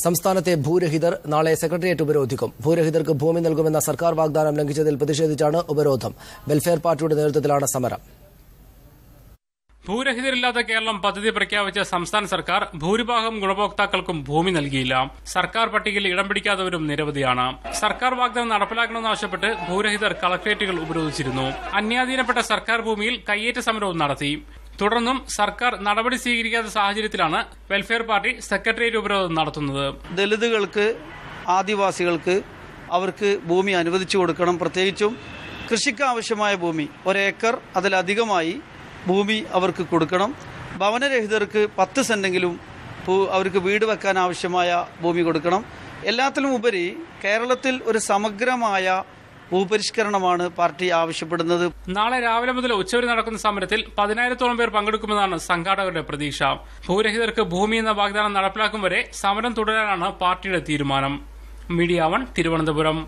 സംസ്ഥാനത്തെ ഭൂരഹിതർ നാളെ സെക്രട്ടേറിയറ്റ് ഉപരോധിക്കും. ഭൂരഹിതർക്ക് ഭൂമി നൽകുമെന്ന സർക്കാർ വാഗ്ദാനം ലംഘിച്ചതിൽ പ്രതിഷേധിച്ചാണ് ഉപരോധം. വെൽഫെയർ പാർട്ടിയുടെ നേതൃത്വത്തിലാണ് സമരം. ഭൂരഹിതരില്ലാത്ത കേരളം പദ്ധതി പ്രഖ്യാപിച്ച സംസ്ഥാന സർക്കാർ ഭൂരിഭാഗം ഗുണഭോക്താക്കൾക്കും ഭൂമി നൽകിയില്ല. സർക്കാർ പട്ടികയിൽ ഇടം പിടിക്കാത്തവരും നിരവധിയാണ്. സർക്കാർ വാഗ്ദാനം നടപ്പിലാക്കണമെന്നാവശ്യപ്പെട്ട് ഭൂരഹിതർ കളക്ടറേറ്റുകൾ ഉപരോധിച്ചിരുന്നു. അന്യാധീനപ്പെട്ട സർക്കാർ ഭൂമിയിൽ കയ്യേറ്റ സമരവും നടത്തി. തുടർന്നും സർക്കാർ നടപടി സ്വീകരിക്കാത്ത സാഹചര്യത്തിലാണ് വെൽഫെയർ പാർട്ടി സെക്രട്ടേറിയറ്റ് ഉപരോധം നടത്തുന്നത്. ദളിതുകൾക്ക്, ആദിവാസികൾക്ക് അവർക്ക് ഭൂമി അനുവദിച്ചു കൊടുക്കണം. പ്രത്യേകിച്ചും കൃഷിക്ക് ആവശ്യമായ ഭൂമി 1 ഏക്കർ അതിലധികമായി ഭൂമി അവർക്ക് കൊടുക്കണം. ഭവനരഹിതർക്ക് 10 സെന്റെങ്കിലും അവർക്ക് വീട് വെക്കാൻ ആവശ്യമായ ഭൂമി കൊടുക്കണം. എല്ലാത്തിലും ഉപരി കേരളത്തിൽ ഒരു സമഗ്രമായ ഭൂപരിഷ്കരണമാണ് പാർട്ടി ആവശ്യപ്പെടുന്നത്. നാളെ രാവിലെ മുതൽ ഉച്ചവരെ നടക്കുന്ന സമരത്തിൽ 10,000-ഓളം പേർ പങ്കെടുക്കുമെന്നാണ് സംഘാടകരുടെ പ്രതീക്ഷ. ഭൂരഹിതർക്ക് ഭൂമി എന്ന വാഗ്ദാനം നടപ്പിലാക്കും വരെ സമരം തുടരാനാണ് പാർട്ടിയുടെ തീരുമാനം. മീഡിയ 1 തിരുവനന്തപുരം.